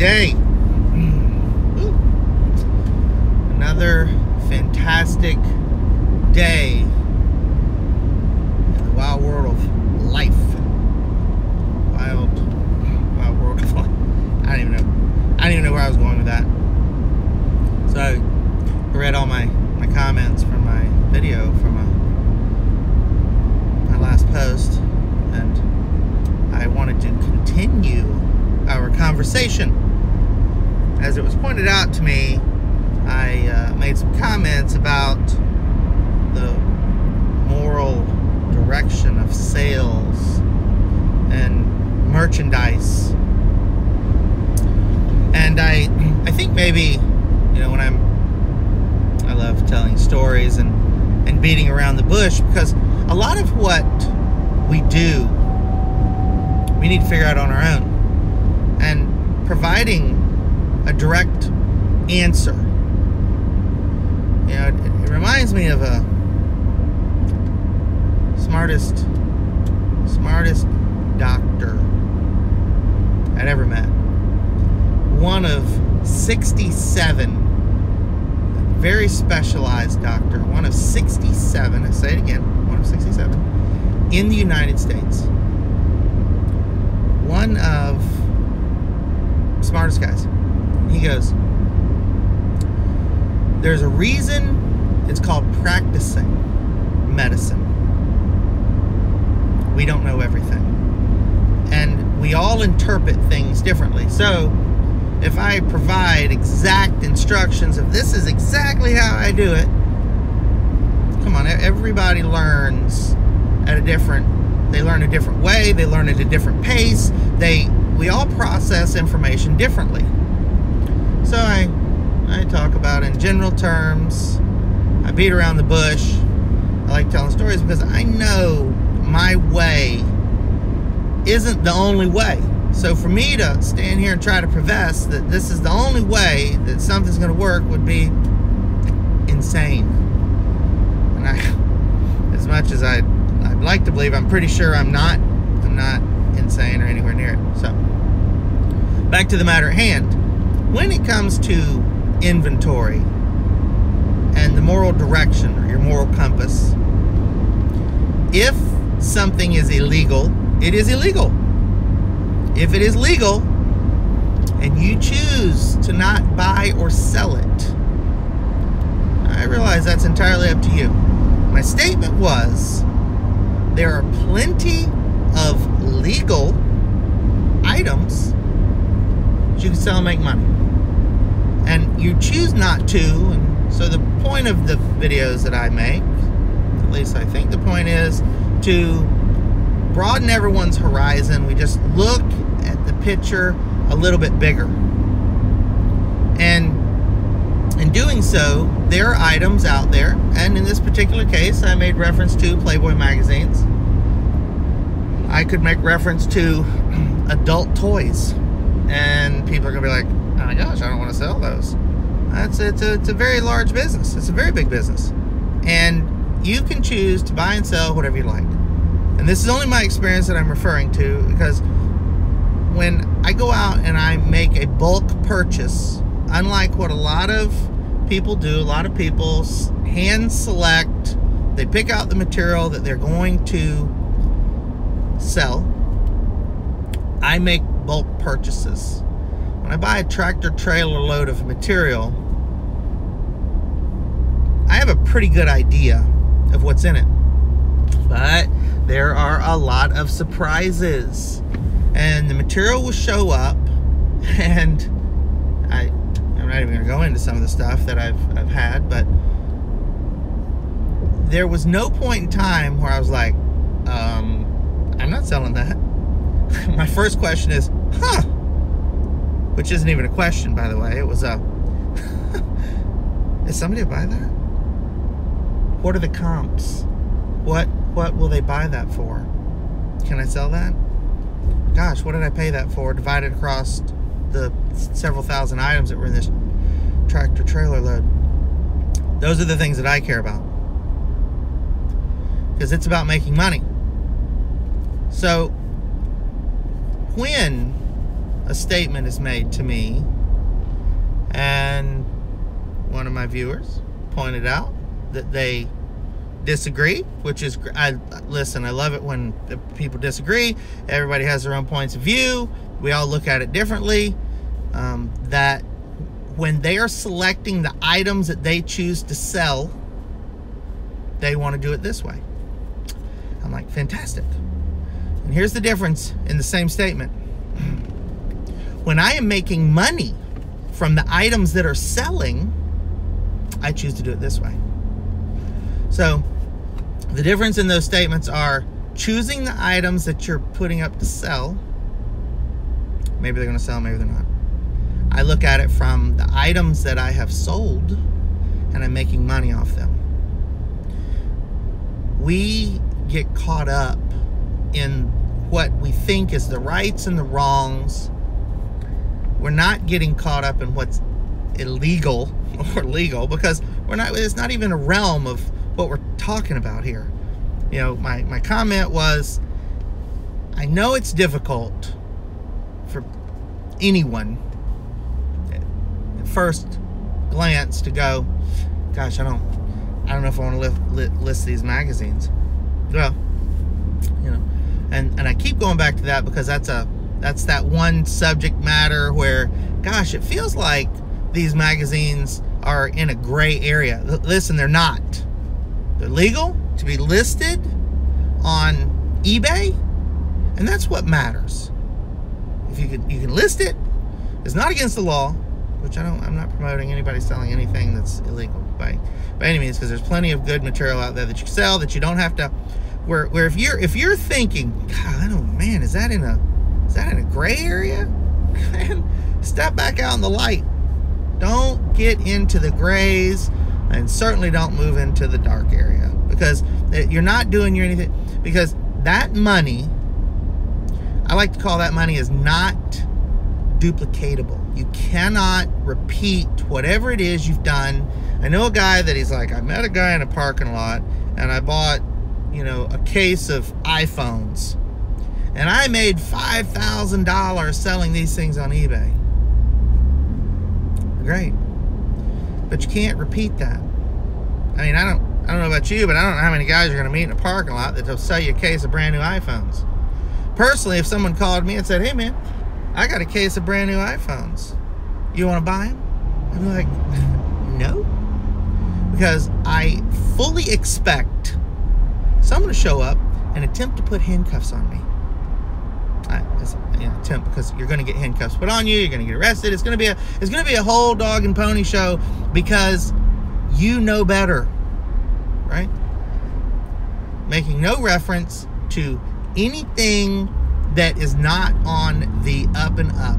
day. Ooh. Another fantastic day in the wild world of life. Wild world of life. I don't even know where I was going with that. So I read all my comments from my video from my last post, and I wanted to continue our conversation. As it was pointed out to me, I made some comments about the moral direction of sales and merchandise. And I think maybe, when I love telling stories and beating around the bush, because a lot of what we do, we need to figure out on our own. And providing a direct answer, it reminds me of a smartest doctor I'd ever met. One of 67, very specialized doctor, one of 67, I say it again, one of 67, in the United States. One of the smartest guys. He goes, there's a reason it's called practicing medicine. We don't know everything. And we all interpret things differently. So if I provide exact instructions of this is exactly how I do it, come on, everybody learns at they learn a different way, they learn at a different pace, we all process information differently. So I talk about in general terms, I beat around the bush, I like telling stories because I know my way isn't the only way. So for me to stand here and try to profess that this is the only way that something's going to work would be insane. And as much as I'd like to believe, I'm pretty sure I'm not insane or anywhere near it. So back to the matter at hand. When it comes to inventory and the moral direction or your moral compass, if something is illegal, it is illegal. If it is legal and you choose to not buy or sell it, I realize that's entirely up to you. My statement was there are plenty of legal items that you can sell and make money. And you choose not to. And so the point of the videos that I make, at least I think the point is to broaden everyone's horizon. We just look at the picture a little bit bigger. And in doing so, there are items out there, and in this particular case, I made reference to Playboy magazines. I could make reference to adult toys, and people are going to be like, oh my gosh, I don't want to sell those. It's a very large business. It's a very big business. And you can choose to buy and sell whatever you like. And this is only my experience that I'm referring to, because when I go out and I make a bulk purchase, unlike what a lot of people do, a lot of people hand select, they pick out the material that they're going to sell. I make bulk purchases. When I buy a tractor trailer load of material, I have a pretty good idea of what's in it. But there are a lot of surprises, and the material will show up, and I'm not even going to go into some of the stuff that I've had, but there was no point in time where I was like, I'm not selling that. My first question is, which isn't even a question, by the way. It was is somebody buy that? What are the comps? What will they buy that for? Can I sell that? Gosh, what did I pay that for divided across the several thousand items that were in this tractor trailer load? Those are the things that I care about, because it's about making money. So when a statement is made to me, and one of my viewers pointed out that they disagree, which is, listen, I love it when people disagree. Everybody has their own points of view. We all look at it differently. That when they are selecting the items that they choose to sell, they want to do it this way. I'm like, fantastic. And here's the difference in the same statement. When I am making money from the items that are selling, I choose to do it this way. So the difference in those statements are choosing the items that you're putting up to sell. Maybe they're going to sell, maybe they're not. I look at it from the items that I have sold, and I'm making money off them. We get caught up in what we think is the rights and the wrongs. We're not getting caught up in what's illegal or legal, because it's not even a realm of what we're talking about here. You know, my comment was, I know it's difficult for anyone at first glance to go, gosh, I don't know if I want to list these magazines. Well, you know, and I keep going back to that because that's that one subject matter where, gosh, it feels like these magazines are in a gray area. Listen, they're not. They're legal to be listed on eBay, and that's what matters. If you can list it, it's not against the law, which I'm not promoting anybody selling anything that's illegal by any means, because there's plenty of good material out there that you can sell that you don't have to. Where if you're thinking, God, I don't, man, is that in a gray area? Man, step back out in the light. Don't get into the grays, and certainly don't move into the dark area, because you're not doing your anything. Because that money, I like to call that money, is not duplicatable. You cannot repeat whatever it is you've done. I know a guy that he's like, I met a guy in a parking lot and I bought, you know, a case of iPhones, and I made $5,000 selling these things on eBay. Great. But you can't repeat that. I mean, I don't know about you, but I don't know how many guys you're going to meet in a parking lot that will sell you a case of brand new iPhones. Personally, if someone called me and said, hey man, I got a case of brand new iPhones, you want to buy them? I'd be like, no. Because I fully expect someone to show up and attempt to put handcuffs on me. Attempt, because you're going to get handcuffs put on you, you're going to get arrested. It's going to be a whole dog and pony show, because you know better, right? Making no reference to anything that is not on the up and up.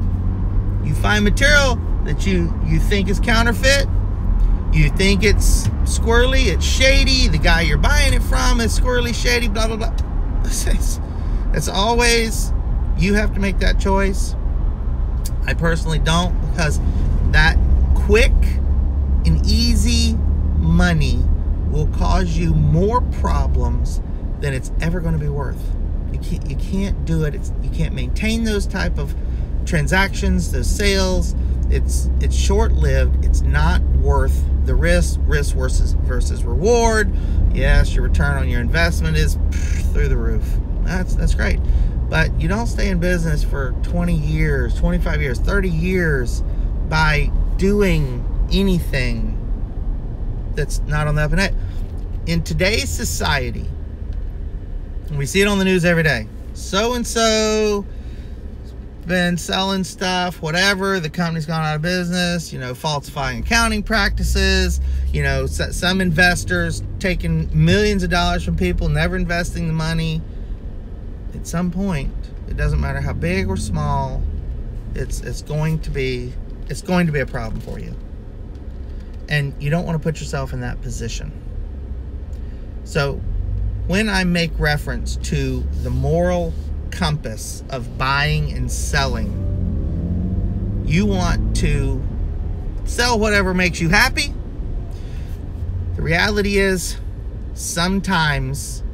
You find material that you think is counterfeit, you think it's squirrely, it's shady, the guy you're buying it from is squirrely, shady, blah blah blah. It's always, you have to make that choice. I personally don't, because that quick and easy money will cause you more problems than it's ever going to be worth. You can't do it. You can't maintain those type of transactions, those sales. It's short-lived. It's not worth the risk versus reward. Yes, your return on your investment is through the roof. That's great. But you don't stay in business for 20 years, 25 years, 30 years by doing anything that's not on the up and up. In today's society, we see it on the news every day. So-and-so been selling stuff, whatever, the company's gone out of business, you know, falsifying accounting practices, you know, some investors taking millions of dollars from people, never investing the money. At some point, it doesn't matter how big or small, it's going to be a problem for you. And you don't want to put yourself in that position. So when I make reference to the moral compass of buying and selling, you want to sell whatever makes you happy. The reality is, sometimes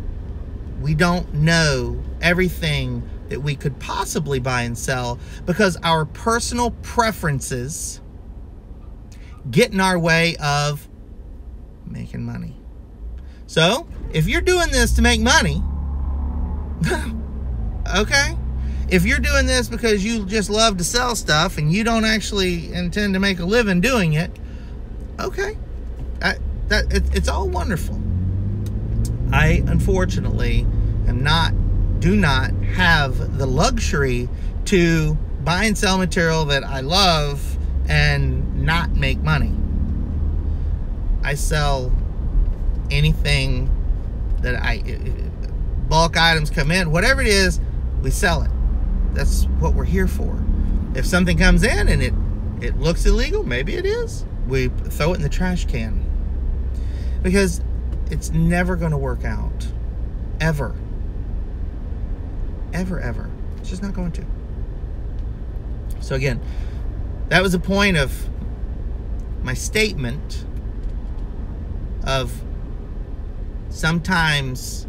we don't know everything that we could possibly buy and sell because our personal preferences get in our way of making money. So, if you're doing this to make money, okay. If you're doing this because you just love to sell stuff and you don't actually intend to make a living doing it, okay. It's all wonderful. I, unfortunately, do not have the luxury to buy and sell material that I love and not make money. I sell anything that bulk items come in, whatever it is, we sell it. That's what we're here for. If something comes in and it looks illegal, maybe it is, we throw it in the trash can. Because it's never going to work out. Ever. Ever. It's just not going to. So again, that was the point of my statement of sometimes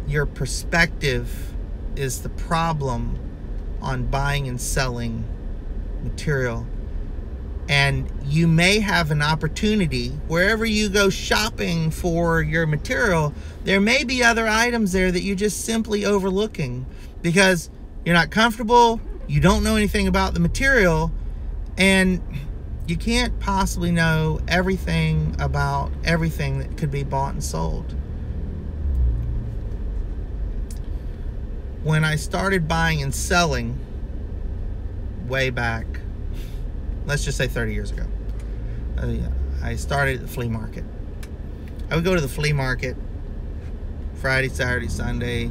your perspective is the problem on buying and selling material. And you may have an opportunity wherever you go shopping for your material, there may be other items there that you're just simply overlooking because you're not comfortable, you don't know anything about the material, and you can't possibly know everything about everything that could be bought and sold. When I started buying and selling way back, let's just say 30 years ago, I started at the flea market. I would go to the flea market Friday, Saturday, Sunday.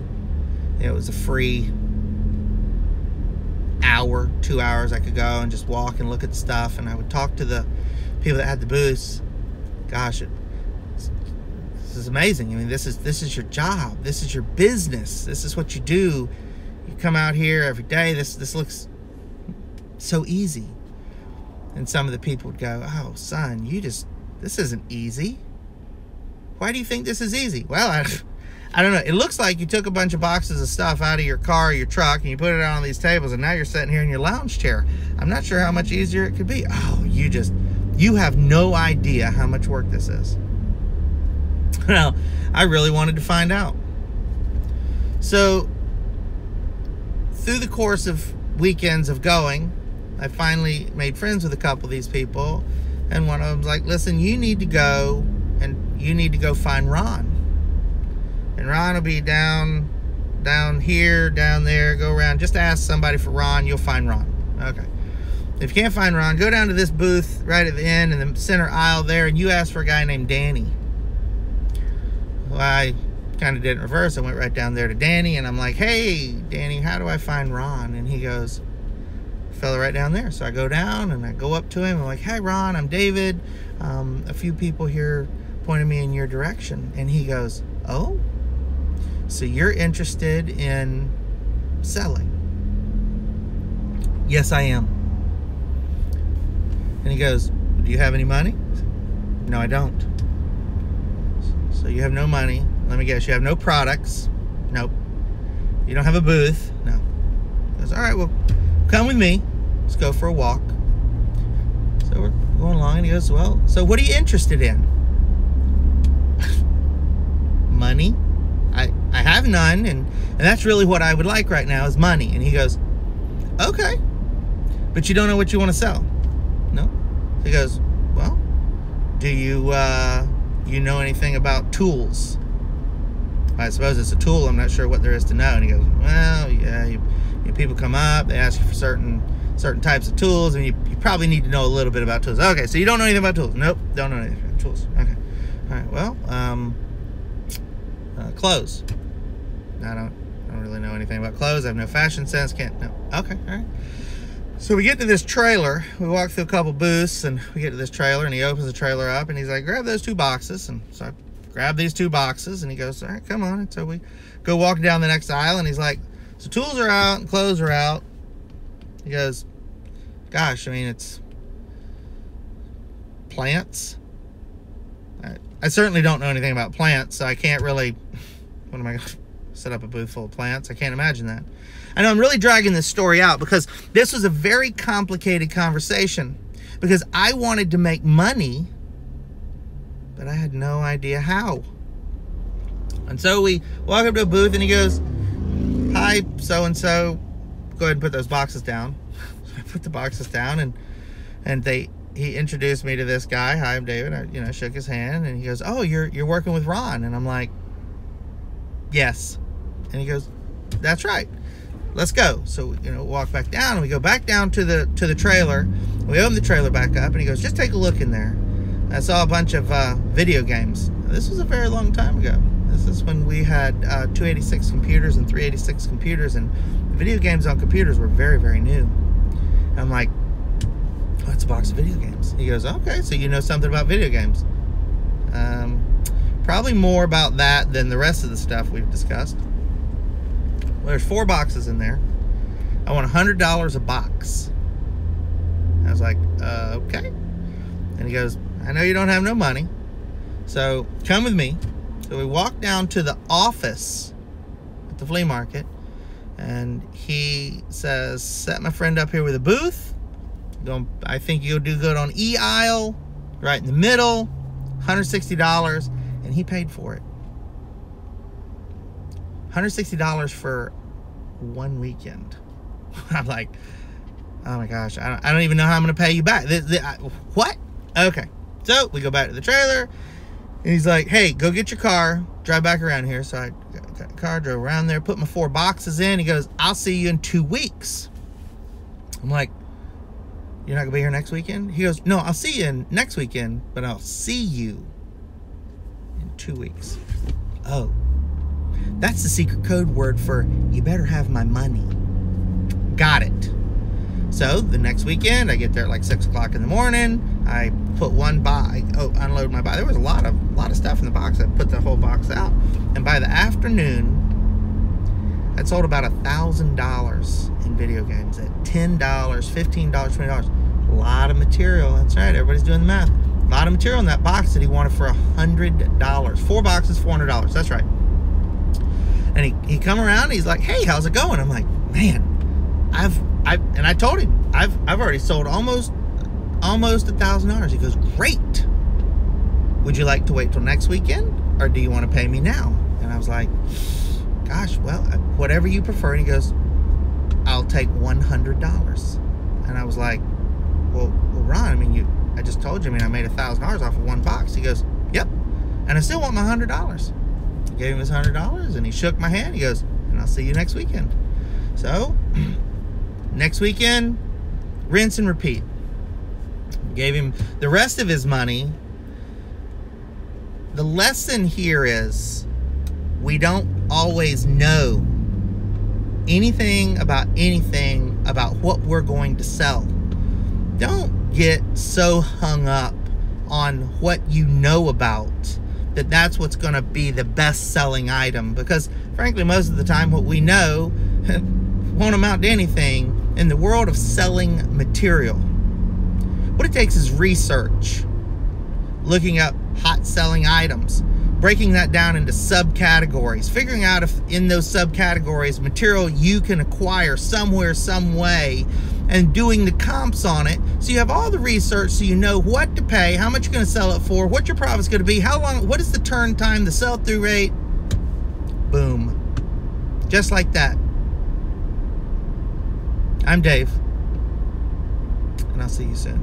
It was a free hour, 2 hours I could go and just walk and look at stuff, and I would talk to the people that had the booths. Gosh, this is amazing. I mean, this is your job. This is your business. This is what you do. You come out here every day. This looks so easy. And some of the people would go, "Oh, son, this isn't easy. Why do you think this is easy?" Well, I don't know. It looks like you took a bunch of boxes of stuff out of your car or your truck and you put it on these tables, and now you're sitting here in your lounge chair. I'm not sure how much easier it could be. Oh, you have no idea how much work this is. Well, I really wanted to find out. So, through the course of weekends of going, I finally made friends with a couple of these people, and one of them's like, "Listen, you need to go find Ron. And Ron will be down here, down there, go around. Just ask somebody for Ron, you'll find Ron." Okay. If you can't find Ron, go down to this booth right at the end in the center aisle there, and you ask for a guy named Danny. Well, I kind of did it in reverse. I went right down there to Danny, and I'm like, "Hey, Danny, how do I find Ron?" And he goes, "Fella right down there." So I go down and I go up to him. I'm like, "Hey, Ron, I'm David. A few people here pointed me in your direction." And he goes, "Oh, so you're interested in selling?" "Yes, I am." And he goes, "Do you have any money?" I said, "No, I don't." "So you have no money. Let me guess, you have no products?" "Nope." "You don't have a booth?" "No." He goes, "All right, well, come with me. Let's go for a walk." So we're going along, and he goes, "Well, so what are you interested in?" "Money. I have none, and that's really what I would like right now is money." And he goes, "Okay, but you don't know what you want to sell?" "No." He goes, "Well, do you know anything about tools?" "I suppose it's a tool. I'm not sure what there is to know." And he goes, "Well, yeah, people come up, they ask you for certain types of tools, and you probably need to know a little bit about tools." "Okay, so you don't know anything about tools?" "Nope, don't know anything about tools." "Okay, all right. Well, clothes." "I don't really know anything about clothes. I have no fashion sense. Can't." "No." "Okay, all right." So we get to this trailer. We walk through a couple booths, and we get to this trailer, and he opens the trailer up, and he's like, "Grab those 2 boxes." And so I grab these 2 boxes, and he goes, "All right, come on." And so we go walking down the next aisle, and he's like, "So tools are out and clothes are out." He goes, "Gosh, I mean, it's plants." I certainly don't know anything about plants, so I can't really, what am I going to set up a booth full of plants. I can't imagine that. I know I'm really dragging this story out because this was a very complicated conversation, because I wanted to make money, but I had no idea how. And so we walk up to a booth and he goes, "Hi, so-and-so, go ahead and put those boxes down." So I put the boxes down, and he introduced me to this guy. "Hi, I'm David." I shook his hand, and he goes, "Oh, you're working with Ron?" And I'm like, "Yes." And he goes, "That's right. Let's go." So, walk back down, and we go back down to the trailer. We open the trailer back up, and he goes, "Just take a look in there." I saw a bunch of video games. This was a very long time ago. This is when we had 286 computers and 386 computers, and video games on computers were very, very new. And I'm like, "Oh, it's a box of video games." He goes, "Okay, so you know something about video games." Probably more about that than the rest of the stuff we've discussed. Well, there's 4 boxes in there. I want $100 a box. I was like, okay. And he goes, "I know you don't have no money, so come with me." So we walk down to the office at the flea market, and he says, "Set my friend up here with a booth. I think you'll do good on E aisle, right in the middle, $160, and he paid for it. $160 for one weekend. I'm like, oh my gosh, I don't even know how I'm going to pay you back. What? Okay. So we go back to the trailer, and he's like, "Hey, go get your car, drive back around here." So I got a car, drove around there, put my 4 boxes in. He goes, "I'll see you in 2 weeks. I'm like, "You're not gonna be here next weekend?" He goes, "No, I'll see you next weekend, but I'll see you in 2 weeks. Oh, that's the secret code word for "you better have my money." Got it. So the next weekend, I get there at like 6 o'clock in the morning. I put one box, unload my box. There was a lot of stuff in the box. I put the whole box out, and by the afternoon, I'd sold about $1,000 in video games at $10, $15, $20. A lot of material. That's right. Everybody's doing the math. A lot of material in that box that he wanted for $100. 4 boxes, $400. That's right. And he come around, and he's like, "Hey, how's it going?" I'm like, "Man, and I told him I've already sold almost $1,000. He goes, "Great. Would you like to wait till next weekend, or do you want to pay me now?" And I was like, "Gosh, well, whatever you prefer." And he goes, "I'll take $100. And I was like, well, Ron, I just told you, I made $1,000 off of 1 box. He goes, "Yep. And I still want my $100. I gave him his $100, and he shook my hand. He goes, "And I'll see you next weekend." So next weekend, rinse and repeat. Gave him the rest of his money. The lesson here is, we don't always know anything about what we're going to sell. Don't get so hung up on what you know about that's what's going to be the best selling item, because frankly, most of the time what we know won't amount to anything in the world of selling material. What it takes is research, looking up hot selling items, breaking that down into subcategories, figuring out if in those subcategories material you can acquire somewhere, some way, and doing the comps on it, so you have all the research, so you know what to pay, how much you're going to sell it for, what your profit's going to be, how long, what is the turn time, the sell-through rate. Boom. Just like that. I'm Dave, and I'll see you soon.